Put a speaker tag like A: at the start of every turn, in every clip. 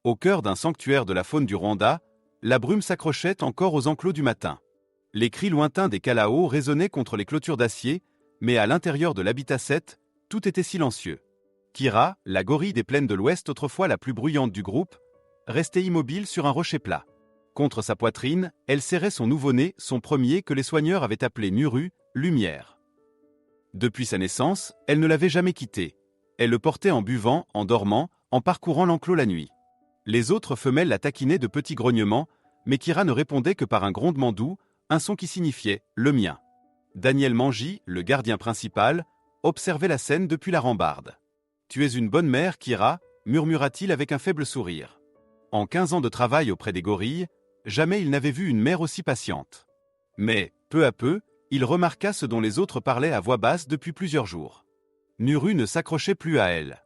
A: Au cœur d'un sanctuaire de la faune du Rwanda, la brume s'accrochait encore aux enclos du matin. Les cris lointains des Kalao résonnaient contre les clôtures d'acier, mais à l'intérieur de l'habitat 7, tout était silencieux. Kira, la gorille des plaines de l'Ouest autrefois la plus bruyante du groupe, restait immobile sur un rocher plat. Contre sa poitrine, elle serrait son nouveau-né, son premier que les soigneurs avaient appelé Nuru, lumière. Depuis sa naissance, elle ne l'avait jamais quitté. Elle le portait en buvant, en dormant, en parcourant l'enclos la nuit. Les autres femelles la taquinaient de petits grognements, mais Kira ne répondait que par un grondement doux, un son qui signifiait « le mien ». Daniel Manji, le gardien principal, observait la scène depuis la rambarde. « Tu es une bonne mère, Kira », murmura-t-il avec un faible sourire. En 15 ans de travail auprès des gorilles, jamais il n'avait vu une mère aussi patiente. Mais, peu à peu, il remarqua ce dont les autres parlaient à voix basse depuis plusieurs jours. Nuru ne s'accrochait plus à elle.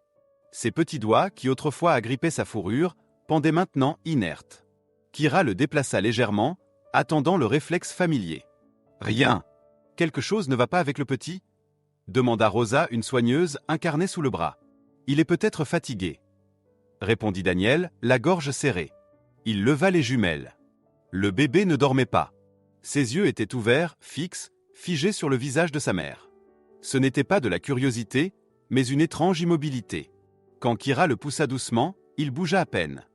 A: Ses petits doigts, qui autrefois agrippaient sa fourrure, pendaient maintenant inertes. Kira le déplaça légèrement, attendant le réflexe familier. « Rien. Quelque chose ne va pas avec le petit ?» demanda Rosa, une soigneuse, incarnée sous le bras. « Il est peut-être fatigué. » répondit Daniel, la gorge serrée. Il leva les jumelles. Le bébé ne dormait pas. Ses yeux étaient ouverts, fixes, figés sur le visage de sa mère. Ce n'était pas de la curiosité, mais une étrange immobilité. Quand Kira le poussa doucement, il bougea à peine.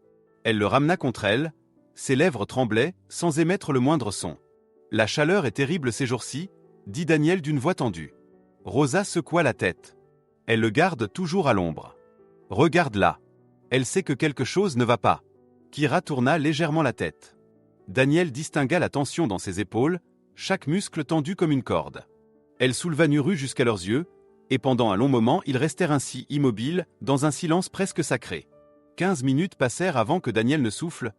A: Elle le ramena contre elle, ses lèvres tremblaient, sans émettre le moindre son. « La chaleur est terrible ces jours-ci », dit Daniel d'une voix tendue. Rosa secoua la tête. Elle le garde toujours à l'ombre. « Regarde-la. Elle sait que quelque chose ne va pas. » Kira tourna légèrement la tête. Daniel distingua la tension dans ses épaules, chaque muscle tendu comme une corde. Elle souleva Nuru jusqu'à leurs yeux, et pendant un long moment ils restèrent ainsi immobiles, dans un silence presque sacré. 15 minutes passèrent avant que Daniel ne souffle.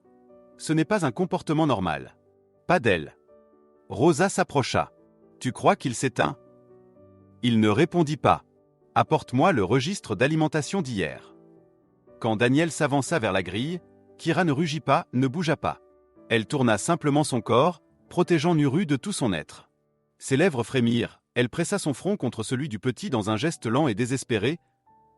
A: Ce n'est pas un comportement normal. Pas d'elle. Rosa s'approcha. Tu crois qu'il s'éteint ? Il ne répondit pas. Apporte-moi le registre d'alimentation d'hier. Quand Daniel s'avança vers la grille, Kira ne rugit pas, ne bougea pas. Elle tourna simplement son corps, protégeant Nuru de tout son être. Ses lèvres frémirent, elle pressa son front contre celui du petit dans un geste lent et désespéré,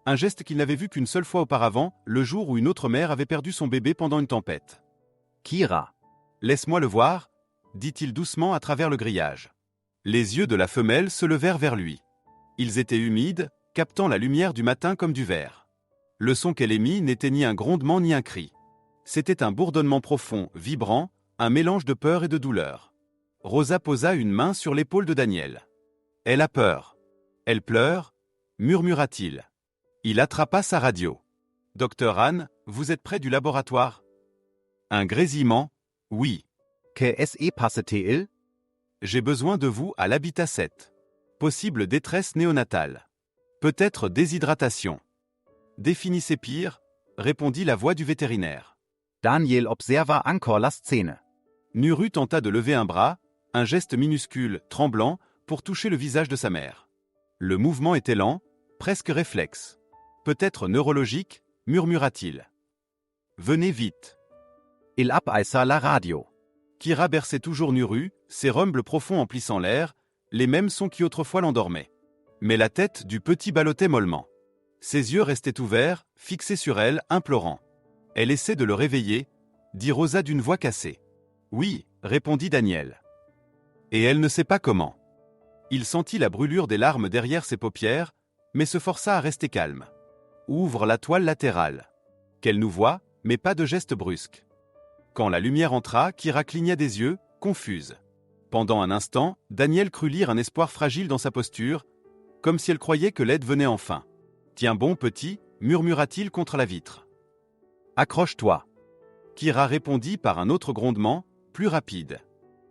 A: un geste qu'il n'avait vu qu'une seule fois auparavant, le jour où une autre mère avait perdu son bébé pendant une tempête. « Kira, laisse-moi le voir », dit-il doucement à travers le grillage. Les yeux de la femelle se levèrent vers lui. Ils étaient humides, captant la lumière du matin comme du verre. Le son qu'elle émit n'était ni un grondement ni un cri. C'était un bourdonnement profond, vibrant, un mélange de peur et de douleur. Rosa posa une main sur l'épaule de Daniel. « Elle a peur. Elle pleure », murmura-t-il. Il attrapa sa radio. « Docteur Anne, vous êtes près du laboratoire ?» Un grésillement. « Oui. »«
B: Qu'est-ce passe-t-il » ?
A: J'ai besoin de vous à l'habitat 7. Possible détresse néonatale. Peut-être déshydratation. » Définissez pire, répondit la voix du vétérinaire.
B: Daniel observa encore la scène.
A: Nuru tenta de lever un bras, un geste minuscule, tremblant, pour toucher le visage de sa mère. Le mouvement était lent, presque réflexe. Peut-être neurologique, murmura-t-il. Venez vite.
B: Il abaissa la radio.
A: Kira berçait toujours Nuru, ses rumbles profonds emplissant l'air, les mêmes sons qui autrefois l'endormaient. Mais la tête du petit ballottait mollement. Ses yeux restaient ouverts, fixés sur elle, implorants. Elle essaie de le réveiller, dit Rosa d'une voix cassée. Oui, répondit Daniel. Et elle ne sait pas comment. Il sentit la brûlure des larmes derrière ses paupières, mais se força à rester calme. Ouvre la toile latérale. Qu'elle nous voie, mais pas de geste brusque. Quand la lumière entra, Kira cligna des yeux, confuse. Pendant un instant, Daniel crut lire un espoir fragile dans sa posture, comme si elle croyait que l'aide venait enfin. « Tiens bon, petit », murmura-t-il contre la vitre. « Accroche-toi. » Kira répondit par un autre grondement, plus rapide.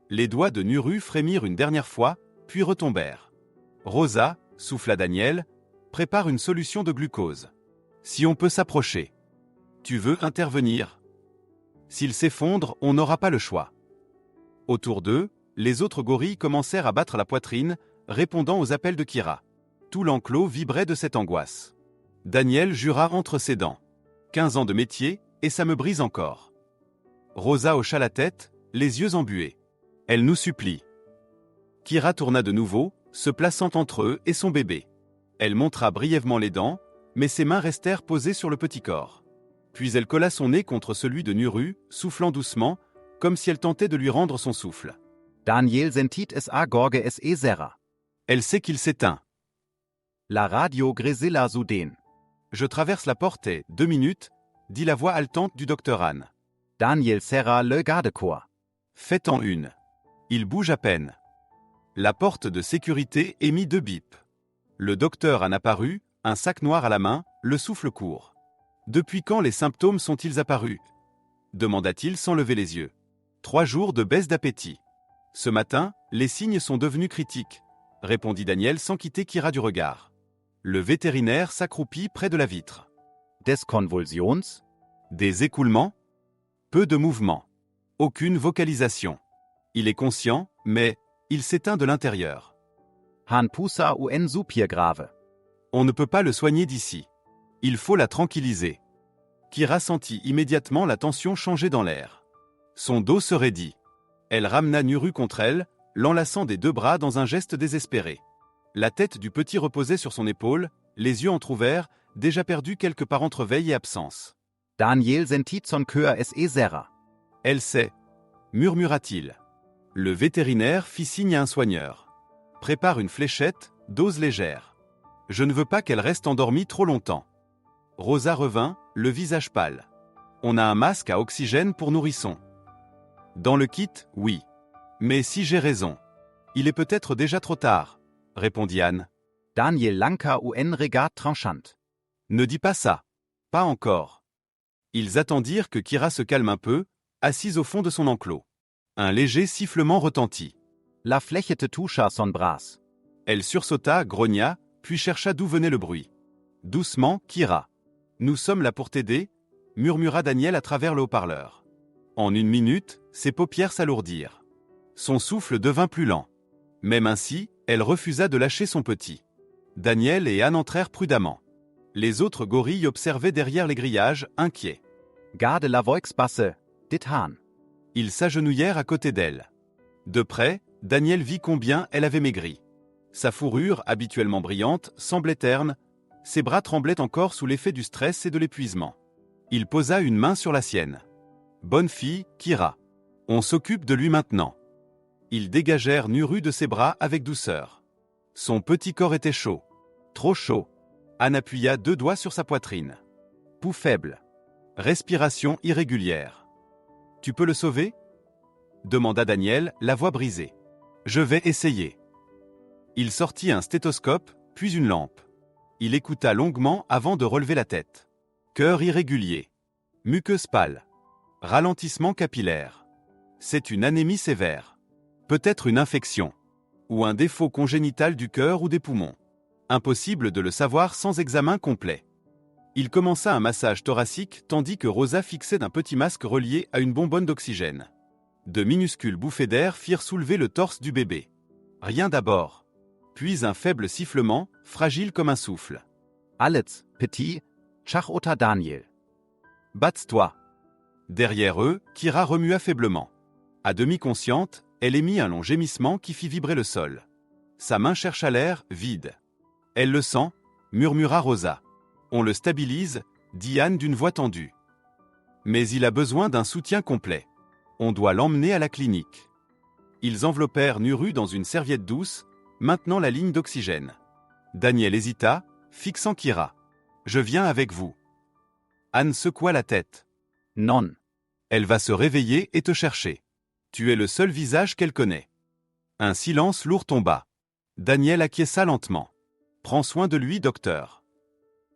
A: Les doigts de Nuru frémirent une dernière fois, puis retombèrent. « Rosa », souffla Daniel, « prépare une solution de glucose. Si on peut s'approcher. Tu veux intervenir ? S'il s'effondre, on n'aura pas le choix. » Autour d'eux, les autres gorilles commencèrent à battre la poitrine, répondant aux appels de Kira. Tout l'enclos vibrait de cette angoisse. Daniel jura entre ses dents. 15 ans de métier, et ça me brise encore. Rosa hocha la tête, les yeux embués. Elle nous supplie. Kira tourna de nouveau, se plaçant entre eux et son bébé. Elle montra brièvement les dents, mais ses mains restèrent posées sur le petit corps. Puis elle colla son nez contre celui de Nuru, soufflant doucement, comme si elle tentait de lui rendre son souffle.
B: Daniel sentit es a gorge es serra.
A: Elle sait qu'il s'éteint.
B: La radio grisilla Suden.
A: Je traverse la porte et, 2 minutes, dit la voix haletante du docteur Anne.
B: Daniel serra le garde-corps.
A: Faites en une. Il bouge à peine. La porte de sécurité émit 2 bips. Le docteur Anne apparut, un sac noir à la main, le souffle court. Depuis quand les symptômes sont-ils apparus ? Demanda-t-il sans lever les yeux. 3 jours de baisse d'appétit. Ce matin, les signes sont devenus critiques, répondit Daniel sans quitter Kira du regard. Le vétérinaire s'accroupit près de la vitre.
B: Des Convulsions?
A: Des écoulements? Peu de mouvement. Aucune vocalisation. Il est conscient, mais il s'éteint de l'intérieur.
B: Han pusa un supir grave.
A: On ne peut pas le soigner d'ici. Il faut la tranquilliser. Kira sentit immédiatement la tension changer dans l'air. Son dos se raidit. Elle ramena Nuru contre elle, l'enlaçant des 2 bras dans un geste désespéré. La tête du petit reposait sur son épaule, les yeux entr'ouverts, déjà perdu quelque part entre veille et absence.
B: Daniel sentit son cœur es serra.
A: Elle sait, murmura-t-il. Le vétérinaire fit signe à un soigneur. Prépare une fléchette, dose légère. Je ne veux pas qu'elle reste endormie trop longtemps. Rosa revint, le visage pâle. On a un masque à oxygène pour nourrisson. Dans le kit, oui. Mais si j'ai raison. Il est peut-être déjà trop tard, répondit Anne.
B: Daniel lanka un regard tranchant.
A: Ne dis pas ça. Pas encore. Ils attendirent que Kira se calme un peu, assise au fond de son enclos. Un léger sifflement retentit.
B: La flechete toucha son bras.
A: Elle sursauta, grogna, puis chercha d'où venait le bruit. Doucement, Kira. Nous sommes là pour t'aider, murmura Daniel à travers le haut-parleur. En 1 minute, ses paupières s'alourdirent. Son souffle devint plus lent. Même ainsi, elle refusa de lâcher son petit. Daniel et Anne entrèrent prudemment. Les autres gorilles observaient derrière les grillages, inquiets.
B: Garde la Volksbasse, dit Han.
A: Ils s'agenouillèrent à côté d'elle. De près, Daniel vit combien elle avait maigri. Sa fourrure, habituellement brillante, semblait terne, ses bras tremblaient encore sous l'effet du stress et de l'épuisement. Il posa une main sur la sienne. « Bonne fille, Kira. On s'occupe de lui maintenant. » Ils dégagèrent Nuru de ses bras avec douceur. Son petit corps était chaud. Trop chaud. Anne appuya 2 doigts sur sa poitrine. Pouls faible. Respiration irrégulière. « Tu peux le sauver ?» demanda Daniel, la voix brisée. « Je vais essayer. » Il sortit un stéthoscope, puis une lampe. Il écouta longuement avant de relever la tête. Cœur irrégulier. Muqueuse pâle. Ralentissement capillaire. C'est une anémie sévère. Peut-être une infection. Ou un défaut congénital du cœur ou des poumons. Impossible de le savoir sans examen complet. Il commença un massage thoracique tandis que Rosa fixait d'un petit masque relié à une bonbonne d'oxygène. De minuscules bouffées d'air firent soulever le torse du bébé. Rien d'abord. Puis un faible sifflement, fragile comme un souffle.
B: Alles, petit, chach ota Daniel.
A: Batte-toi. Derrière eux, Kira remua faiblement. À demi consciente, elle émit un long gémissement qui fit vibrer le sol. Sa main chercha l'air, vide. Elle le sent, murmura Rosa. On le stabilise, dit Anne d'une voix tendue. Mais il a besoin d'un soutien complet. On doit l'emmener à la clinique. Ils enveloppèrent Nuru dans une serviette douce, maintenant la ligne d'oxygène. Daniel hésita, fixant Kira. « Je viens avec vous. » Anne secoua la tête. «
B: Non. »
A: Elle va se réveiller et te chercher. Tu es le seul visage qu'elle connaît. Un silence lourd tomba. Daniel acquiesça lentement. « Prends soin de lui, docteur. »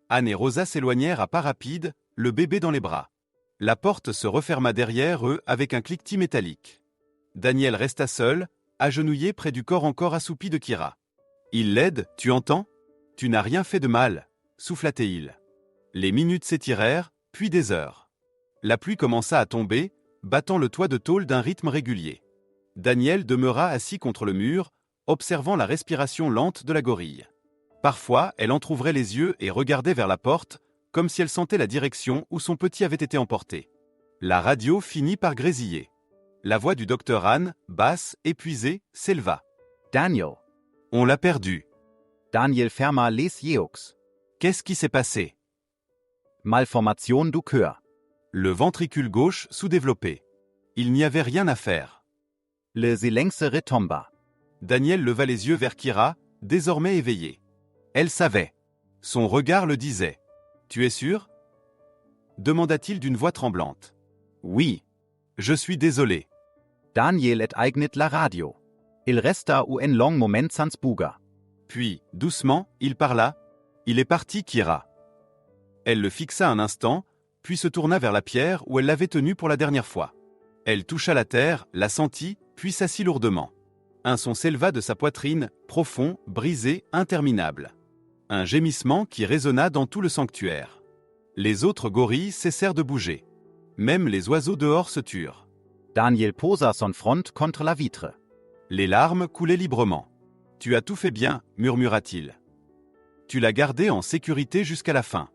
A: Anne et Rosa s'éloignèrent à pas rapides, le bébé dans les bras. La porte se referma derrière eux avec un cliquetis métallique. Daniel resta seul, agenouillé près du corps encore assoupi de Kira. « Il l'aide, tu entends ? Tu n'as rien fait de mal, » souffla-t-il. Les minutes s'étirèrent, puis des heures. La pluie commença à tomber, battant le toit de tôle d'un rythme régulier. Daniel demeura assis contre le mur, observant la respiration lente de la gorille. Parfois, elle entr'ouvrait les yeux et regardait vers la porte, comme si elle sentait la direction où son petit avait été emporté. La radio finit par grésiller. La voix du docteur Anne, basse, épuisée, s'éleva.
B: « Daniel. »
A: On l'a perdu.
B: Daniel ferma les yeux.
A: Qu'est-ce qui s'est passé ?
B: Malformation du cœur.
A: Le ventricule gauche sous-développé. Il n'y avait rien à faire.
B: Le silence retomba.
A: Daniel leva les yeux vers Kira, désormais éveillée. Elle savait. Son regard le disait. « Tu es sûr ?» demanda-t-il d'une voix tremblante. « Oui. Je suis désolé. »
B: Daniel enteignet la radio. Il resta un long moment sans bouger.
A: Puis, doucement, il parla. « Il est parti, Kira. » Elle le fixa un instant, puis se tourna vers la pierre où elle l'avait tenu pour la dernière fois. Elle toucha la terre, la sentit, puis s'assit lourdement. Un son s'éleva de sa poitrine, profond, brisé, interminable. Un gémissement qui résonna dans tout le sanctuaire. Les autres gorilles cessèrent de bouger. Même les oiseaux dehors se turent.
B: Daniel posa son front contre la vitre.
A: Les larmes coulaient librement. « Tu as tout fait bien, murmura-t-il. Tu l'as gardée en sécurité jusqu'à la fin. »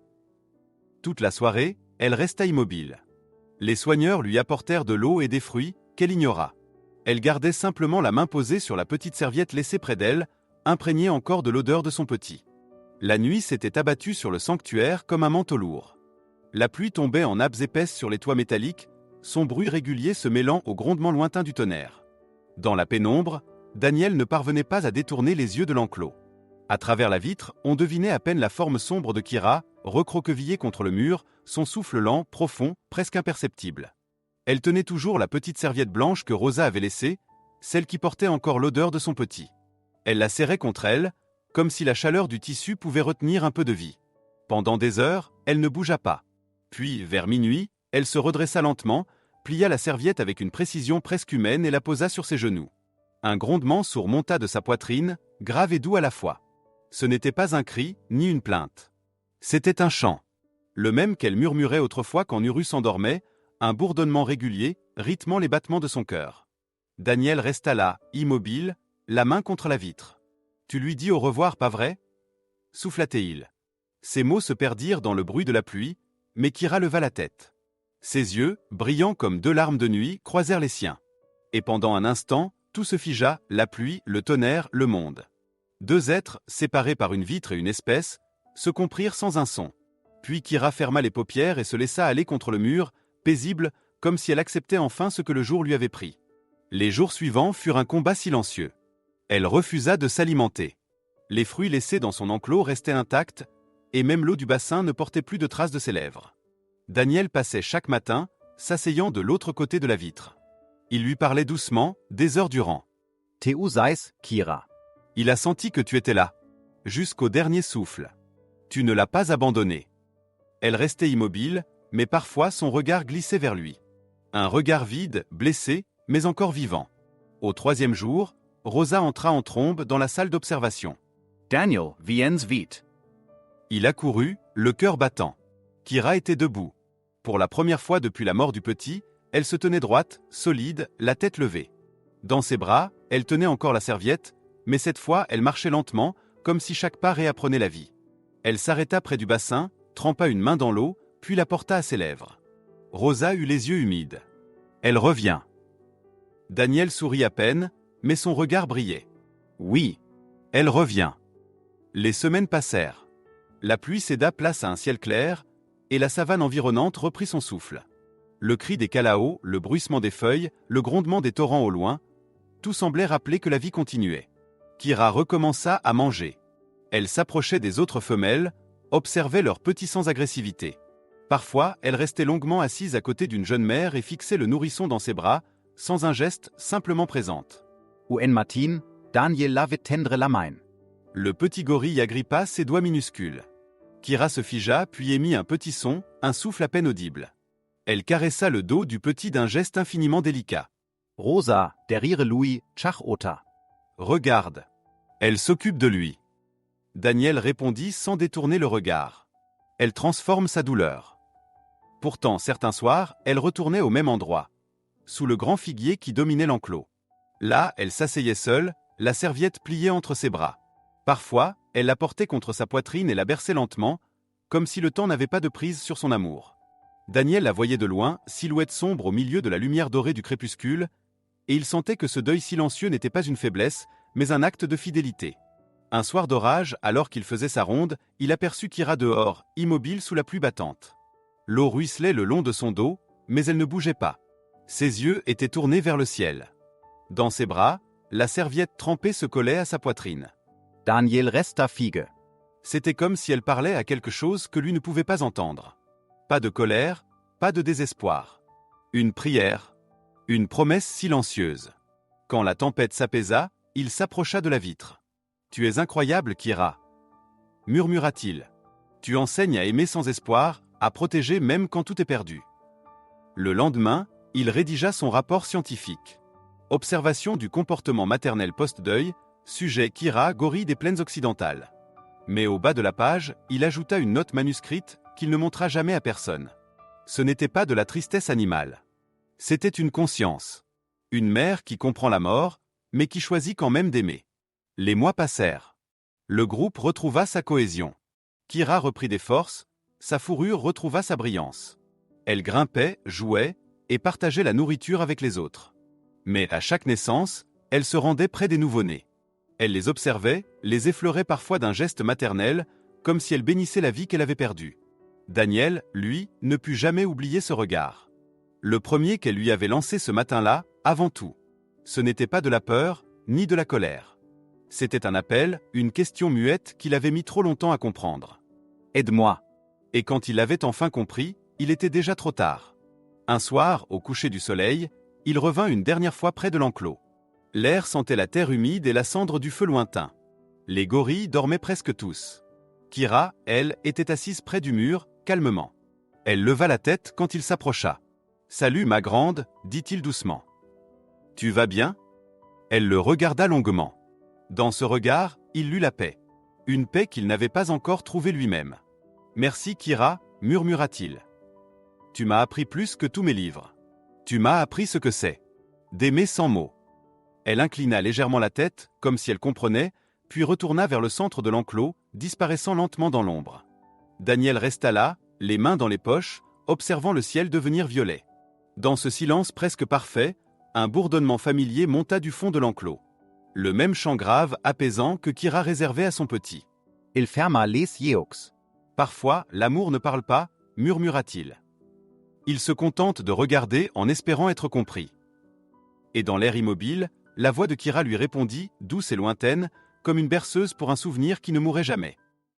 A: Toute la soirée, elle resta immobile. Les soigneurs lui apportèrent de l'eau et des fruits, qu'elle ignora. Elle gardait simplement la main posée sur la petite serviette laissée près d'elle, imprégnée encore de l'odeur de son petit. La nuit s'était abattue sur le sanctuaire comme un manteau lourd. La pluie tombait en nappes épaisses sur les toits métalliques, son bruit régulier se mêlant au grondement lointain du tonnerre. Dans la pénombre, Daniel ne parvenait pas à détourner les yeux de l'enclos. À travers la vitre, on devinait à peine la forme sombre de Kira, recroquevillée contre le mur, son souffle lent, profond, presque imperceptible. Elle tenait toujours la petite serviette blanche que Rosa avait laissée, celle qui portait encore l'odeur de son petit. Elle la serrait contre elle, comme si la chaleur du tissu pouvait retenir un peu de vie. Pendant des heures, elle ne bougea pas. Puis, vers minuit, elle se redressa lentement, plia la serviette avec une précision presque humaine et la posa sur ses genoux. Un grondement sourd monta de sa poitrine, grave et doux à la fois. Ce n'était pas un cri, ni une plainte. C'était un chant. Le même qu'elle murmurait autrefois quand Nuru s'endormait, un bourdonnement régulier, rythmant les battements de son cœur. Daniel resta là, immobile, la main contre la vitre. « Tu lui dis au revoir, pas vrai ?» souffla-t-il. Ses mots se perdirent dans le bruit de la pluie, mais Kira leva la tête. Ses yeux, brillants comme deux larmes de nuit, croisèrent les siens. Et pendant un instant, tout se figea, la pluie, le tonnerre, le monde. Deux êtres, séparés par une vitre et une espèce, se comprirent sans un son. Puis Kira ferma les paupières et se laissa aller contre le mur, paisible, comme si elle acceptait enfin ce que le jour lui avait pris. Les jours suivants furent un combat silencieux. Elle refusa de s'alimenter. Les fruits laissés dans son enclos restaient intacts, et même l'eau du bassin ne portait plus de traces de ses lèvres. Daniel passait chaque matin, s'asseyant de l'autre côté de la vitre. Il lui parlait doucement, des heures durant.
B: « Tu sais, Kira.
A: Il a senti que tu étais là, jusqu'au dernier souffle. Tu ne l'as pas abandonné. » Elle restait immobile, mais parfois son regard glissait vers lui. Un regard vide, blessé, mais encore vivant. Au troisième jour, Rosa entra en trombe dans la salle d'observation.
B: « Daniel, viens vite. »
A: Il accourut, le cœur battant. Kira était debout. Pour la première fois depuis la mort du petit, elle se tenait droite, solide, la tête levée. Dans ses bras, elle tenait encore la serviette, mais cette fois elle marchait lentement, comme si chaque pas réapprenait la vie. Elle s'arrêta près du bassin, trempa une main dans l'eau, puis la porta à ses lèvres. Rosa eut les yeux humides. « Elle revient. » Daniel sourit à peine, mais son regard brillait. « Oui, elle revient. » Les semaines passèrent. La pluie céda place à un ciel clair, et la savane environnante reprit son souffle. Le cri des calaos, le bruissement des feuilles, le grondement des torrents au loin, tout semblait rappeler que la vie continuait. Kira recommença à manger. Elle s'approchait des autres femelles, observait leurs petits sans agressivité. Parfois, elle restait longuement assise à côté d'une jeune mère et fixait le nourrisson dans ses bras, sans un geste, simplement présente.
B: Un matin, Daniel l'avait tendre la main.
A: Le petit gorille agrippa ses doigts minuscules. Kira se figea puis émit un petit son, un souffle à peine audible. Elle caressa le dos du petit d'un geste infiniment délicat.
B: Rosa, derrière lui, Chachota.
A: Regarde. Elle s'occupe de lui. Daniel répondit sans détourner le regard. Elle transforme sa douleur. Pourtant, certains soirs, elle retournait au même endroit, sous le grand figuier qui dominait l'enclos. Là, elle s'asseyait seule, la serviette pliée entre ses bras. Parfois, elle la portait contre sa poitrine et la berçait lentement, comme si le temps n'avait pas de prise sur son amour. Daniel la voyait de loin, silhouette sombre au milieu de la lumière dorée du crépuscule, et il sentait que ce deuil silencieux n'était pas une faiblesse, mais un acte de fidélité. Un soir d'orage, alors qu'il faisait sa ronde, il aperçut Kira dehors, immobile sous la pluie battante. L'eau ruisselait le long de son dos, mais elle ne bougeait pas. Ses yeux étaient tournés vers le ciel. Dans ses bras, la serviette trempée se collait à sa poitrine.
B: Daniel resta fige.
A: C'était comme si elle parlait à quelque chose que lui ne pouvait pas entendre. Pas de colère, pas de désespoir. Une prière, une promesse silencieuse. Quand la tempête s'apaisa, il s'approcha de la vitre. « Tu es incroyable, Kira !» murmura-t-il. « Tu enseignes à aimer sans espoir, à protéger même quand tout est perdu. » Le lendemain, il rédigea son rapport scientifique. Observation du comportement maternel post-deuil, sujet Kira, gorille des plaines occidentales. Mais au bas de la page, il ajouta une note manuscrite qu'il ne montra jamais à personne. Ce n'était pas de la tristesse animale. C'était une conscience. Une mère qui comprend la mort, mais qui choisit quand même d'aimer. Les mois passèrent. Le groupe retrouva sa cohésion. Kira reprit des forces, sa fourrure retrouva sa brillance. Elle grimpait, jouait, et partageait la nourriture avec les autres. Mais à chaque naissance, elle se rendait près des nouveau-nés. Elle les observait, les effleurait parfois d'un geste maternel, comme si elle bénissait la vie qu'elle avait perdue. Daniel, lui, ne put jamais oublier ce regard. Le premier qu'elle lui avait lancé ce matin-là, avant tout. Ce n'était pas de la peur, ni de la colère. C'était un appel, une question muette qu'il avait mis trop longtemps à comprendre. « Aide-moi !» Et quand il l'avait enfin compris, il était déjà trop tard. Un soir, au coucher du soleil, il revint une dernière fois près de l'enclos. L'air sentait la terre humide et la cendre du feu lointain. Les gorilles dormaient presque tous. Kira, elle, était assise près du mur, calmement. Elle leva la tête quand il s'approcha. « Salut, ma grande », dit-il doucement. « Tu vas bien ?» Elle le regarda longuement. Dans ce regard, il lut la paix. Une paix qu'il n'avait pas encore trouvée lui-même. « Merci, Kira », murmura-t-il. « Tu m'as appris plus que tous mes livres. Tu m'as appris ce que c'est. D'aimer sans mots. » Elle inclina légèrement la tête, comme si elle comprenait, puis retourna vers le centre de l'enclos, disparaissant lentement dans l'ombre. Daniel resta là, les mains dans les poches, observant le ciel devenir violet. Dans ce silence presque parfait, un bourdonnement familier monta du fond de l'enclos. Le même chant grave, apaisant que Kira réservait à son petit.
B: « Il ferma les yeux. »
A: Parfois, l'amour ne parle pas, murmura-t-il. Il se contente de regarder en espérant être compris. Et dans l'air immobile, la voix de Kira lui répondit, douce et lointaine, comme une berceuse pour un souvenir qui ne mourrait jamais.